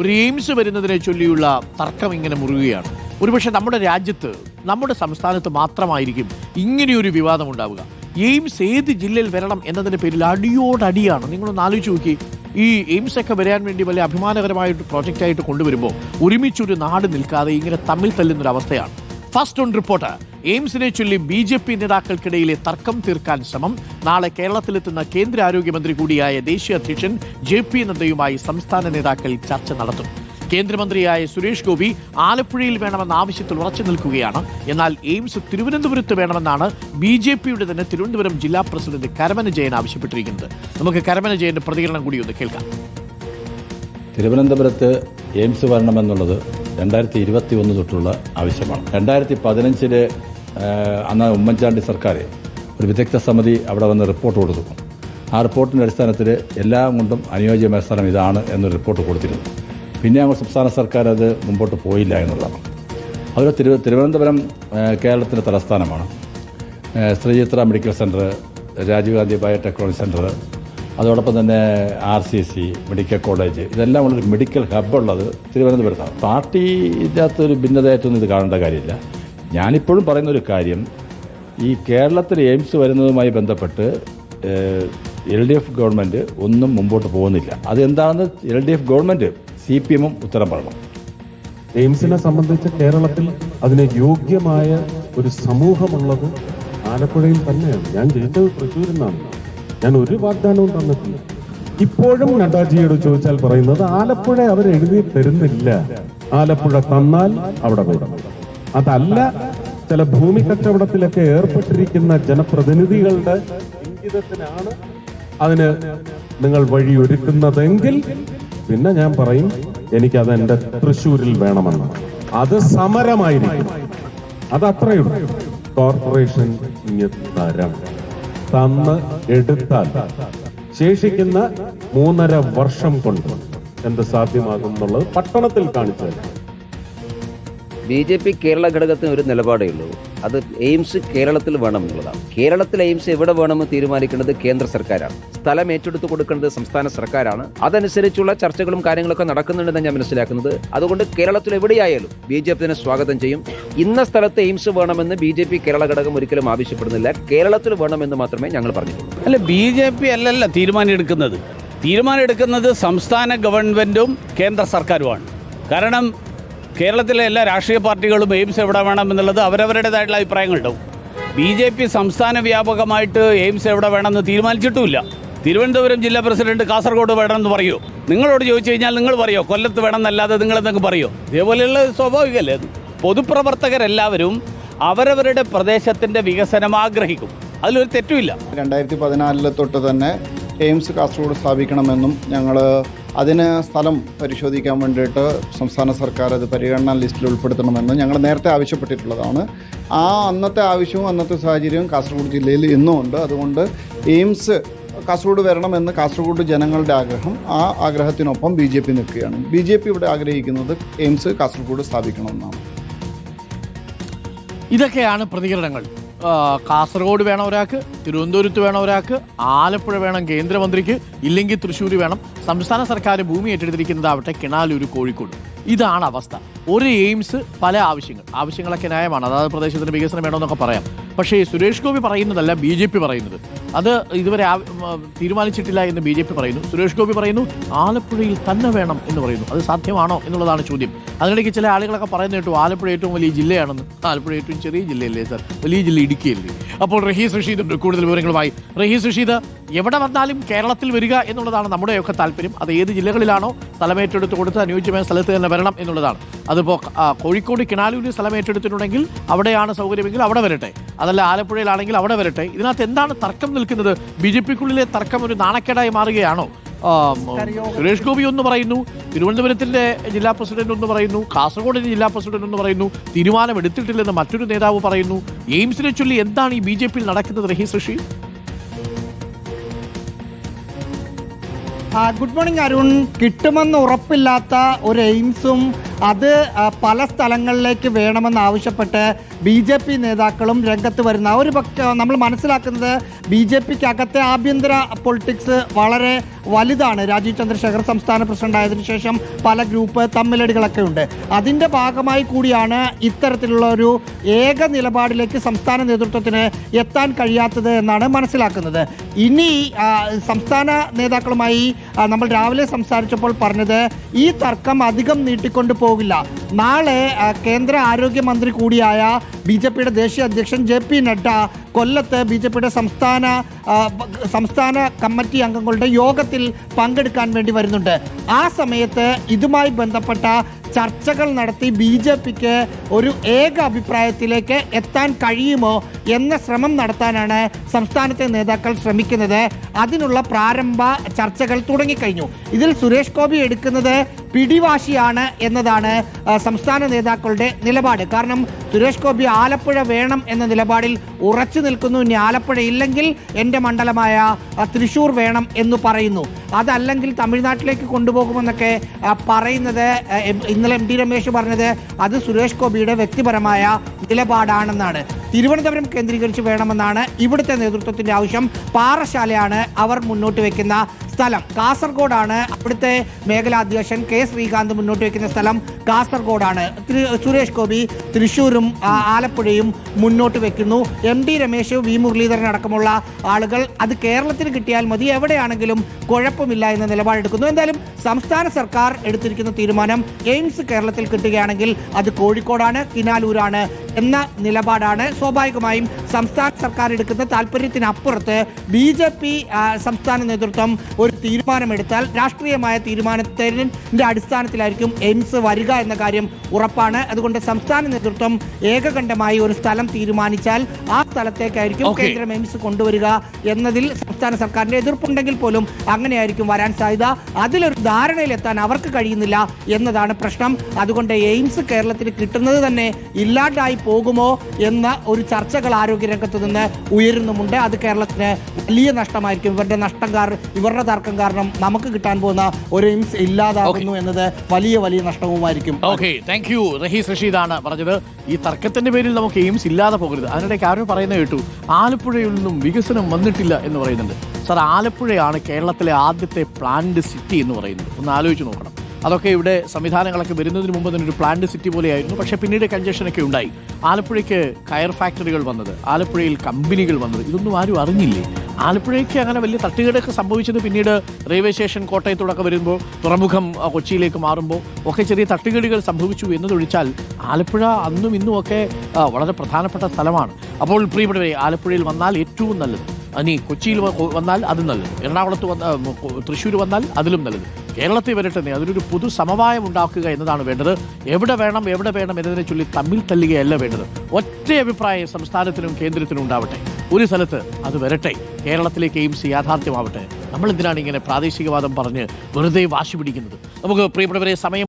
ഒരു എയിംസ് വരുന്നതിനെ ചൊല്ലിയുള്ള തർക്കം ഇങ്ങനെ മുറുകുകയാണ്. ഒരുപക്ഷെ നമ്മുടെ രാജ്യത്ത്, നമ്മുടെ സംസ്ഥാനത്ത് മാത്രമായിരിക്കും ഇങ്ങനെയൊരു വിവാദം ഉണ്ടാവുക. എയിംസ് ഏത് ജില്ലയിൽ വരണം എന്നതിൻ്റെ പേരിൽ അടിയോടടിയാണ്. നിങ്ങളൊന്ന് ആലോചിച്ച് നോക്കി, ഈ എയിംസ് ഒക്കെ വരാൻ വേണ്ടി വലിയ അഭിമാനകരമായിട്ട് പ്രോജക്റ്റായിട്ട് കൊണ്ടുവരുമ്പോൾ ഒരുമിച്ചൊരു നാട് നിൽക്കാതെ ഇങ്ങനെ തമ്മിൽ തല്ലുന്നൊരവസ്ഥയാണ്. First on report. എയിംസിനെ ചൊല്ലി BJP നേതാക്കൾക്കിടയിലെ തർക്കം തീർക്കാൻ ശ്രമം. നാളെ കേരളത്തിലെത്തുന്ന കേന്ദ്ര ആരോഗ്യമന്ത്രി കൂടിയായ ദേശീയ അധ്യക്ഷൻ JP നദ്ദയുമായി സംസ്ഥാന നേതാക്കൾ ചർച്ച നടത്തും. കേന്ദ്രമന്ത്രിയായ സുരേഷ് ഗോപി ആലപ്പുഴയിൽ വേണമെന്ന ആവശ്യത്തിൽ ഉറച്ചു നിൽക്കുകയാണ്. എന്നാൽ എയിംസ് തിരുവനന്തപുരത്ത് വേണമെന്നാണ് BJPയുടെ തന്നെ തിരുവനന്തപുരം ജില്ലാ പ്രസിഡന്റ് കരമന ജയൻ ആവശ്യപ്പെട്ടിരിക്കുന്നത്. നമുക്ക് കരമന ജയന്റെ പ്രതികരണം കൂടി ഒന്ന് കേൾക്കാം. തിരുവനന്തപുരത്ത് എയിംസ് വരണമെന്നുള്ളത് 2021 തൊട്ടുള്ള ആവശ്യമാണ്. 2015 അന്ന് ഉമ്മൻചാണ്ടി സർക്കാർ ഒരു വിദഗ്ധ സമിതി അവിടെ വന്ന് റിപ്പോർട്ട് കൊടുത്തു. ആ റിപ്പോർട്ടിൻ്റെ അടിസ്ഥാനത്തിൽ എല്ലാം കൊണ്ടും അനുയോജ്യമായ സ്ഥലം ഇതാണ് എന്നൊരു റിപ്പോർട്ട് കൊടുത്തിരുന്നു. പിന്നെ ഞങ്ങൾ സംസ്ഥാന സർക്കാർ അത് മുമ്പോട്ട് പോയില്ല എന്നുള്ളതാണ്. അതുപോലെ തിരുവനന്തപുരം കേരളത്തിൻ്റെ തലസ്ഥാനമാണ്. Sree Chitra medical centre, Rajiv Gandhi biotechnology centre, അതോടൊപ്പം തന്നെ RCC മെഡിക്കൽ കോളേജ്, ഇതെല്ലാം ഉള്ളൊരു മെഡിക്കൽ ഹബ്ബുള്ളത് തിരുവനന്തപുരത്താണ്. പാർട്ടിൻ്റെ അകത്തൊരു ഭിന്നതയായിട്ടൊന്നും ഇത് കാണേണ്ട കാര്യമില്ല. ഞാനിപ്പോഴും പറയുന്നൊരു കാര്യം, ഈ കേരളത്തിൽ എയിംസ് വരുന്നതുമായി ബന്ധപ്പെട്ട് LDF ഗവൺമെൻറ് ഒന്നും മുമ്പോട്ട് പോകുന്നില്ല. അതെന്താണെന്ന് LDF ഗവൺമെൻറ് CPM ഉത്തരം പറയണം. എയിംസിനെ സംബന്ധിച്ച് കേരളത്തിൽ അതിന് യോഗ്യമായ ഒരു സമൂഹമുള്ളത് ആലപ്പുഴയിൽ തന്നെയാണ്. ഞാൻ ജയിച്ചത് തൃശ്ശൂരിൽ നിന്നാണ്. ഞാൻ ഒരു വാഗ്ദാനവും തന്നിട്ടില്ല. ഇപ്പോഴും നഡ്ഡാജിയോട് ചോദിച്ചാൽ പറയുന്നത് ആലപ്പുഴ അവർ എഴുതി തരുന്നില്ല. ആലപ്പുഴ തന്നാൽ അവിടെ വരും. അതല്ല, ചില ഭൂമി കച്ചവടത്തിലൊക്കെ ഏർപ്പെട്ടിരിക്കുന്ന ജനപ്രതിനിധികളുടെ ഇംഗിതത്തിനാണ് അതിന് നിങ്ങൾ വഴിയൊരുക്കുന്നതെങ്കിൽ പിന്നെ ഞാൻ പറയും എനിക്കത് എൻ്റെ തൃശ്ശൂരിൽ വേണമെന്ന്. അത് സമരമായിരിക്കും. അത് അത്രയുള്ളൂ. കോർപ്പറേഷൻ തരം തന്ന് എടുത്താൽ ശേഷിക്കുന്ന 3.5 വർഷം കൊണ്ട് എന്ത് സാധ്യമാകും എന്നുള്ളത് പട്ടണത്തിൽ കാണിച്ചാൽ. BJP കേരള ഘടകത്തിന് ഒരു നിലപാടേ ഉള്ളൂ. അത് എയിംസ് കേരളത്തിൽ വേണം എന്നുള്ളതാണ്. കേരളത്തിൽ എയിംസ് എവിടെ വേണമെന്ന് തീരുമാനിക്കുന്നത് കേന്ദ്ര സർക്കാരാണ്. സ്ഥലം ഏറ്റെടുത്ത് കൊടുക്കുന്നത് സംസ്ഥാന സർക്കാരാണ്. അതനുസരിച്ചുള്ള ചർച്ചകളും കാര്യങ്ങളൊക്കെ നടക്കുന്നുണ്ടെന്ന് ഞാൻ മനസ്സിലാക്കുന്നത്. അതുകൊണ്ട് കേരളത്തിൽ എവിടെയായാലും BJP തന്നെ സ്വാഗതം ചെയ്യും. ഇന്ന സ്ഥലത്ത് എയിംസ് വേണമെന്ന് BJP കേരള ഘടകം ഒരിക്കലും ആവശ്യപ്പെടുന്നില്ല. കേരളത്തിൽ വേണമെന്ന് മാത്രമേ ഞങ്ങൾ പറഞ്ഞിട്ടുള്ളൂ. അല്ല, BJP അല്ലല്ല തീരുമാനം എടുക്കുന്നത് സംസ്ഥാന ഗവൺമെൻറ്റും കേന്ദ്ര സർക്കാരുമാണ്. കാരണം കേരളത്തിലെ എല്ലാ രാഷ്ട്രീയ പാർട്ടികളും എയിംസ് എവിടെ വേണമെന്നുള്ളത് അവരവരുടേതായിട്ടുള്ള അഭിപ്രായങ്ങളുണ്ടാവും. BJP സംസ്ഥാന വ്യാപകമായിട്ട് എയിംസ് എവിടെ വേണമെന്ന് തീരുമാനിച്ചിട്ടുമില്ല. തിരുവനന്തപുരം ജില്ലാ പ്രസിഡന്റ് കാസർഗോഡ് വേണമെന്ന് പറയുമോ? നിങ്ങളോട് ചോദിച്ചു കഴിഞ്ഞാൽ നിങ്ങൾ പറയുമോ കൊല്ലത്ത് വേണമെന്നല്ലാതെ നിങ്ങളെന്തൊക്കെ പറയുമോ? ഇതേപോലെയുള്ള സ്വാഭാവികമല്ലേ. പൊതുപ്രവർത്തകരെല്ലാവരും അവരവരുടെ പ്രദേശത്തിൻ്റെ വികസനം ആഗ്രഹിക്കും. അതിലൊരു തെറ്റുമില്ല. 2014 തൊട്ട് തന്നെ എയിംസ് കാസർഗോഡ് സ്ഥാപിക്കണമെന്നും ഞങ്ങൾ അതിന് സ്ഥലം പരിശോധിക്കാൻ വേണ്ടിയിട്ട് സംസ്ഥാന സർക്കാർ അത് പരിഗണനാ ലിസ്റ്റിൽ ഉൾപ്പെടുത്തണമെന്നും ഞങ്ങൾ നേരത്തെ ആവശ്യപ്പെട്ടിട്ടുള്ളതാണ്. ആ അന്നത്തെ ആവശ്യവും അന്നത്തെ സാഹചര്യവും കാസർഗോഡ് ജില്ലയിൽ ഇന്നും ഉണ്ട്. അതുകൊണ്ട് എയിംസ് കാസർഗോഡ് വരണമെന്ന് കാസർഗോഡ് ജനങ്ങളുടെ ആഗ്രഹം, ആ ആഗ്രഹത്തിനൊപ്പം BJP നിൽക്കുകയാണ്. BJP ഇവിടെ ആഗ്രഹിക്കുന്നത് എയിംസ് കാസർഗോഡ് സ്ഥാപിക്കണമെന്നാണ്. ഇതൊക്കെയാണ് പ്രതികരണങ്ങൾ. കാസർഗോഡ് വേണം ഒരാൾക്ക്, തിരുവനന്തപുരത്ത് വേണം ഒരാൾക്ക്, ആലപ്പുഴ വേണം കേന്ദ്രമന്ത്രിക്ക്, ഇല്ലെങ്കിൽ തൃശ്ശൂർ വേണം. സംസ്ഥാന സർക്കാർ ഭൂമി ഏറ്റെടുത്തിരിക്കുന്നതാവട്ടെ കിണാലൂർ, കോഴിക്കോട്. ഇതാണ് അവസ്ഥ. ഒരു എയിംസ്, പല ആവശ്യങ്ങളൊക്കെ ന്യായമാണ്. അതായത് പ്രദേശത്തിന് വികസനം വേണമെന്നൊക്കെ പറയാം. പക്ഷേ സുരേഷ് ഗോപി പറയുന്നതല്ല BJP പറയുന്നത്. അത് ഇതുവരെ തീരുമാനിച്ചിട്ടില്ല എന്ന് BJP പറയുന്നു. സുരേഷ് ഗോപി പറയുന്നു ആലപ്പുഴയിൽ തന്നെ വേണം എന്ന് പറയുന്നു. അത് സാധ്യമാണോ എന്നുള്ളതാണ് ചോദ്യം. അതിനിടയ്ക്ക് ചില ആളുകളൊക്കെ പറയുന്ന കേട്ടു ആലപ്പുഴ ഏറ്റവും വലിയ ജില്ലയാണെന്ന്. ആലപ്പുഴ ഏറ്റവും ചെറിയ ജില്ലയല്ലേ സാർ? വലിയ ജില്ല ഇടുക്കിയല്ലേ? അപ്പോൾ റഹീസ് റഷീദ് ഉണ്ട് കൂടുതൽ വിവരങ്ങളുമായി. റഹീസ് റഷീദ്, എവിടെ വന്നാലും കേരളത്തിൽ വരിക എന്നുള്ളതാണ് നമ്മുടെയൊക്കെ താല്പര്യം. അത് ഏത് ജില്ലകളിലാണോ സ്ഥലമേറ്റെടുത്ത് കൊടുത്ത് അനുയോജ്യമായ സ്ഥലത്ത് തന്നെ വരണം എന്നുള്ളതാണ്. അതിപ്പോൾ കോഴിക്കോട് കിണാലൂരിൽ സ്ഥലമേറ്റെടുത്തിട്ടുണ്ടെങ്കിൽ അവിടെയാണ് സൗകര്യമെങ്കിൽ അവിടെ വരട്ടെ, അതല്ല ആലപ്പുഴയിലാണെങ്കിൽ അവിടെ വരട്ടെ. ഇതിനകത്ത് എന്താണ് തർക്കം നിൽക്കുന്നത്? BJPക്കുള്ളിലെ തർക്കം ഒരു നാണക്കേടായി മാറുകയാണോ? സുരേഷ് ഗോപി ഒന്ന് പറയുന്നു, തിരുവനന്തപുരത്തിന്റെ ജില്ലാ പ്രസിഡന്റ് ഒന്ന് പറയുന്നു, കാസർഗോഡിന്റെ ജില്ലാ പ്രസിഡന്റ് ഒന്ന് പറയുന്നു, തീരുമാനം എടുത്തിട്ടില്ലെന്ന് മറ്റൊരു നേതാവ് പറയുന്നു. എയിംസിനെ ചൊല്ലി എന്താണ് ഈ BJPയിൽ നടക്കുന്നത്? റഹീസ് റഷീദ്. Good morning Arun. കിട്ടുമെന്ന് ഉറപ്പില്ലാത്ത ഒരു എയിംസും അത് പല സ്ഥലങ്ങളിലേക്ക് വേണമെന്നാവശ്യപ്പെട്ട് BJP നേതാക്കളും രംഗത്ത് വരുന്ന ഒരു നമ്മൾ മനസ്സിലാക്കുന്നത് BJPക്ക് അകത്തെ ആഭ്യന്തര പൊളിറ്റിക്സ് വളരെ വലുതാണ്. രാജീവ് ചന്ദ്രശേഖർ സംസ്ഥാന പ്രസിഡന്റ് ആയതിനു ശേഷം പല ഗ്രൂപ്പ് തമ്മിലടികളൊക്കെ ഉണ്ട്. അതിൻ്റെ ഭാഗമായി കൂടിയാണ് ഇത്തരത്തിലുള്ള ഒരു ഏക നിലപാടിലേക്ക് സംസ്ഥാന നേതൃത്വത്തിന് എത്താൻ കഴിയാത്തത് എന്നാണ് മനസ്സിലാക്കുന്നത്. ഇനി സംസ്ഥാന നേതാക്കളുമായി നമ്മൾ രാവിലെ സംസാരിച്ചപ്പോൾ പറഞ്ഞത് ഈ തർക്കം അധികം നീട്ടിക്കൊണ്ടു പോകില്ല. നാളെ കേന്ദ്ര ആരോഗ്യമന്ത്രി കൂടിയായ BJPയുടെ ദേശീയ അധ്യക്ഷൻ JP നഡ്ഡ കൊല്ലത്ത് BJPയുടെ സംസ്ഥാന കമ്മിറ്റി അംഗങ്ങളുടെ യോഗത്തിൽ പങ്കെടുക്കാൻ വേണ്ടി വരുന്നുണ്ട്. ആ സമയത്ത് ഇതുമായി ബന്ധപ്പെട്ട ചർച്ചകൾ നടത്തി BJPക്ക് ഒരു ഏക അഭിപ്രായത്തിലേക്ക് എത്താൻ കഴിയുമോ എന്ന ശ്രമം നടത്താനാണ് സംസ്ഥാനത്തെ നേതാക്കൾ ശ്രമിക്കുന്നത്. അതിനുള്ള പ്രാരംഭ ചർച്ചകൾ തുടങ്ങിക്കഴിഞ്ഞു. ഇതിൽ സുരേഷ് ഗോപി എടുക്കുന്നത് പിടിവാശിയാണ് എന്നതാണ് സംസ്ഥാന നേതാക്കളുടെ നിലപാട്. കാരണം സുരേഷ് ഗോപി ആലപ്പുഴ വേണം എന്ന നിലപാടിൽ ഉറച്ചു നിൽക്കുന്നു. ഇനി ആലപ്പുഴ ഇല്ലെങ്കിൽ എൻ്റെ മണ്ഡലമായ തൃശ്ശൂർ വേണം എന്ന് പറയുന്നു. അതല്ലെങ്കിൽ തമിഴ്നാട്ടിലേക്ക് കൊണ്ടുപോകുമെന്നൊക്കെ പറയുന്നത് ഇന്നലെ MT രമേശ് പറഞ്ഞത് അത് സുരേഷ് ഗോപിയുടെ വ്യക്തിപരമായ നിലപാടാണെന്നാണ്. തിരുവനന്തപുരം കേന്ദ്രീകരിച്ച് വേണമെന്നാണ് ഇവിടുത്തെ നേതൃത്വത്തിൻ്റെ ആവശ്യം. പാറശാലയാണ് അവർ മുന്നോട്ട് വയ്ക്കുന്ന സ്ഥലം. കാസർഗോഡാണ് അവിടുത്തെ മേഖലാധ്യക്ഷൻ K ശ്രീകാന്ത് മുന്നോട്ട് വയ്ക്കുന്ന സ്ഥലം കാസർഗോഡാണ്. സുരേഷ് ഗോപി തൃശ്ശൂരും ആലപ്പുഴയും മുന്നോട്ട് വെക്കുന്നു. MT രമേശ് V മുരളീധരൻ അടക്കമുള്ള ആളുകൾ അത് കേരളത്തിന് കിട്ടിയാൽ മതി, എവിടെയാണെങ്കിലും കുഴപ്പമില്ല എന്ന നിലപാടെടുക്കുന്നു. എന്തായാലും സംസ്ഥാന സർക്കാർ എടുത്തിരിക്കുന്ന തീരുമാനം എയിംസ് കേരളത്തിൽ കിട്ടുകയാണെങ്കിൽ അത് കോഴിക്കോടാണ്, കിനാലൂരാണ് എന്ന നിലപാടാണ്. സ്വാഭാവികമായും സംസ്ഥാന സർക്കാർ എടുക്കുന്ന താല്പര്യത്തിനപ്പുറത്ത് BJP സംസ്ഥാന നേതൃത്വം ഒരു തീരുമാനമെടുത്താൽ രാഷ്ട്രീയമായ തീരുമാനത്തിന്റെ അടിസ്ഥാനത്തിലായിരിക്കും എയിംസ് വരിക എന്ന കാര്യം ഉറപ്പാണ്. അതുകൊണ്ട് സംസ്ഥാന നേതൃത്വം ഏകകണ്ഠമായി ഒരു സ്ഥലം തീരുമാനിച്ചാൽ ആ സ്ഥലത്തേക്കായിരിക്കും കേന്ദ്രം എയിംസ് കൊണ്ടുവരിക എന്നതിൽ സംസ്ഥാന സർക്കാരിന്റെ എതിർപ്പുണ്ടെങ്കിൽ പോലും അങ്ങനെയായിരിക്കും വരാൻ സാധ്യത. അതിലൊരു ധാരണയിലെത്താൻ അവർക്ക് കഴിയുന്നില്ല എന്നതാണ് പ്രശ്നം. അതുകൊണ്ട് എയിംസ് കേരളത്തിന് കിട്ടുന്നത് തന്നെ ഇല്ലാണ്ടായി പോകുമോ എന്ന ഒരു ചർച്ചകൾ ആരോഗ്യരംഗത്ത് നിന്ന് ഉയരുന്നുമുണ്ട്. അത് കേരളത്തിന് വലിയ നഷ്ടമായിരിക്കും. ഇവരുടെ തർക്കം കാരണം നമുക്ക് കിട്ടാൻ പോകുന്ന ഒരു എയിംസ് ഇല്ലാതാകുന്നു എന്നത് വലിയ നഷ്ടവുമായിരിക്കും. Thank you. റഹീസ് റഷീദാണ് പറഞ്ഞത്. ഈ തർക്കത്തിന്റെ പേരിൽ നമുക്ക് എയിംസ് ഇല്ലാതെ പോകരുത്. അതിനിടയ്ക്ക് ആരും പറയുന്നത് കേട്ടു ആലപ്പുഴയിൽ നിന്നും വികസനം വന്നിട്ടില്ല എന്ന് പറയുന്നുണ്ട്. സാർ, ആലപ്പുഴയാണ് കേരളത്തിലെ ആദ്യത്തെ പ്ലാന്റ് സിറ്റി എന്ന് പറയുന്നത്. ഒന്ന് ആലോചിച്ച് നോക്കണം. അതൊക്കെ ഇവിടെ സംവിധാനങ്ങളൊക്കെ വരുന്നതിന് മുമ്പ് തന്നെ ഒരു പ്ലാന്റ് സിറ്റി പോലെയായിരുന്നു. പക്ഷേ പിന്നീട് കൺജഷനൊക്കെ ഉണ്ടായി. ആലപ്പുഴയ്ക്ക് കയർ ഫാക്ടറികൾ വന്നത്, ആലപ്പുഴയിൽ കമ്പനികൾ വന്നത്, ഇതൊന്നും ആരും അറിഞ്ഞില്ലേ? ആലപ്പുഴയ്ക്ക് അങ്ങനെ വലിയ തട്ടുകേടൊക്കെ സംഭവിച്ചത് പിന്നീട് റെയിൽവേ സ്റ്റേഷൻ കോട്ടയത്തോടൊക്കെ വരുമ്പോൾ, തുറമുഖം കൊച്ചിയിലേക്ക് മാറുമ്പോൾ ഒക്കെ ചെറിയ തട്ടുകേടുകൾ സംഭവിച്ചു എന്നതൊഴിച്ചാൽ ആലപ്പുഴ അന്നും ഇന്നും ഒക്കെ വളരെ പ്രധാനപ്പെട്ട സ്ഥലമാണ്. അപ്പോൾ പ്രിയപ്പെട്ടവരെ, ആലപ്പുഴയിൽ വന്നാൽ ഏറ്റവും നല്ലത്, ഇനി കൊച്ചിയിൽ വന്നാൽ അത് നല്ലത്, എറണാകുളത്ത് തൃശ്ശൂർ വന്നാൽ അതിലും നല്ലത്, കേരളത്തിൽ വരട്ടെ, അതിലൊരു പൊതു സമവായം ഉണ്ടാക്കുക എന്നതാണ് വേണ്ടത്. എവിടെ വേണം എന്നതിനെ ചൊല്ലി തമ്മിൽ തല്ലുകയല്ല വേണ്ടത്. ഒറ്റ അഭിപ്രായം സംസ്ഥാനത്തിനും കേന്ദ്രത്തിനും ഉണ്ടാവട്ടെ. ഒരു സ്ഥലത്ത് അത് വരട്ടെ. കേരളത്തിലേക്ക് എയിംസ് യാഥാർത്ഥ്യമാവട്ടെ. നമ്മൾ എന്തിനാണ് ഇങ്ങനെ പ്രാദേശികവാദം പറഞ്ഞ് വെറുതെ വാശി പിടിക്കുന്നത്? നമുക്ക് പ്രിയപ്പെട്ടവരെ സമയം